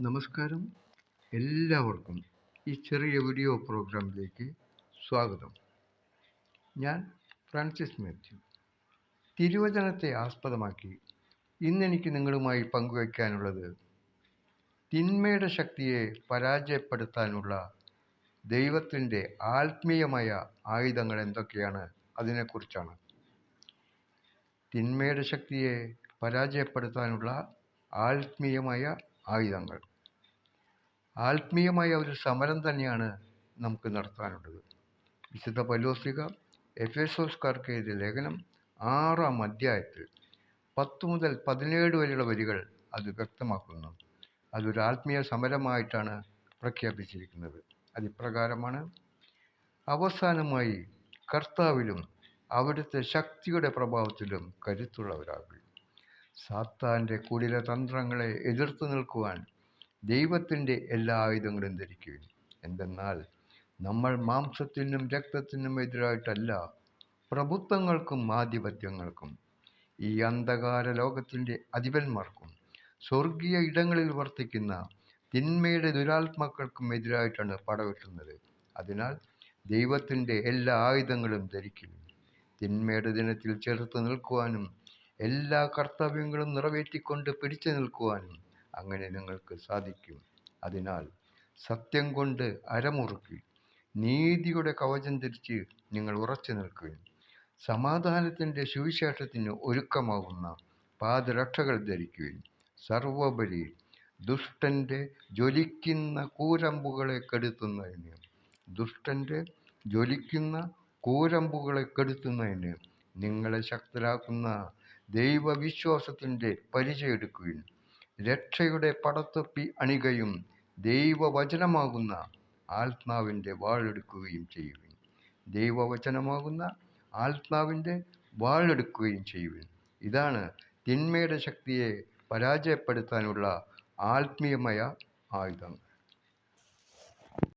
നമസ്കാരം. എല്ലാവർക്കും ഈ ചെറിയ വീഡിയോ പ്രോഗ്രാമിലേക്ക് സ്വാഗതം. ഞാൻ ഫ്രാൻസിസ് മാത്യു. തിരുവചനത്തെ ആസ്പദമാക്കി ഇന്നെനിക്ക് നിങ്ങളുമായി പങ്കുവയ്ക്കാനുള്ളത് തിന്മയുടെ ശക്തിയെ പരാജയപ്പെടുത്താനുള്ള ദൈവത്തിൻ്റെ ആത്മീയമായ ആയുധങ്ങൾ എന്തൊക്കെയാണ് അതിനെക്കുറിച്ചാണ്. തിന്മയുടെ ശക്തിയെ പരാജയപ്പെടുത്താനുള്ള ആത്മീയമായ ആയുധങ്ങൾ. ആത്മീയമായ ഒരു സമരം തന്നെയാണ് നമുക്ക് നടത്താനുള്ളത്. വിശുദ്ധ പൗലോസ്ലീഹ എഫേസോസ്കാർക്ക് എഴുതിയ ലേഖനം 6-ാം അധ്യായത്തിൽ 10 മുതൽ 17 വരെയുള്ള വരികൾ അത് വ്യക്തമാക്കുന്നു. അതൊരു ആത്മീയ സമരമായിട്ടാണ് പ്രഖ്യാപിച്ചിരിക്കുന്നത്. അതിപ്രകാരമാണ്: അവസാനമായി കർത്താവിലും അവിടുത്തെ ശക്തിയുടെ പ്രഭാവത്തിലും കരുത്തുള്ളവരാകുക. സാത്താൻ്റെ കുടില തന്ത്രങ്ങളെ എതിർത്ത് നിൽക്കുവാൻ ദൈവത്തിൻ്റെ എല്ലാ ആയുധങ്ങളും ധരിക്കുകയും. എന്തെന്നാൽ നമ്മൾ മാംസത്തിനും രക്തത്തിനും എതിരായിട്ടല്ല, പ്രഭുത്വങ്ങൾക്കും ആധിപത്യങ്ങൾക്കും, ഈ അന്ധകാര ലോകത്തിൻ്റെ അധിപന്മാർക്കും സ്വർഗീയ ഇടങ്ങളിൽ വർത്തിക്കുന്ന തിന്മയുടെ ദുരാത്മാക്കൾക്കും എതിരായിട്ടാണ് പടവെട്ടുന്നത്. അതിനാൽ ദൈവത്തിൻ്റെ എല്ലാ ആയുധങ്ങളും ധരിക്കുന്നു. തിന്മയുടെ ദിനത്തിൽ ചെറുത്ത് നിൽക്കുവാനും എല്ലാ കർത്തവ്യങ്ങളും നിറവേറ്റിക്കൊണ്ട് പിടിച്ചു നിൽക്കുവാനും അങ്ങനെ നിങ്ങൾക്ക് സാധിക്കും. അതിനാൽ സത്യം കൊണ്ട് അരമുറുക്കി നീതിയുടെ കവചം ധരിച്ച് നിങ്ങൾ ഉറച്ചു നിൽക്കുകയും സമാധാനത്തിൻ്റെ സുവിശേഷത്തിന് ഒരുക്കമാകുന്ന പാദരക്ഷകൾ ധരിക്കുകയും സർവോപരി ദുഷ്ടൻ്റെ ജ്വലിക്കുന്ന കൂരമ്പുകളെ കെടുത്തുന്നതിന് നിങ്ങളെ ശക്തരാക്കുന്ന ദൈവവിശ്വാസത്തിൻ്റെ പരിചയെടുക്കുകയും രക്ഷയുടെ പടത്തൊപ്പി അണികയും ദൈവവചനമാകുന്ന ആത്മാവിൻ്റെ വാളെടുക്കുകയും ചെയ്യുവിൻ. ഇതാണ് തിന്മയുടെ ശക്തിയെ പരാജയപ്പെടുത്താനുള്ള ആത്മീയമായ ആയുധം.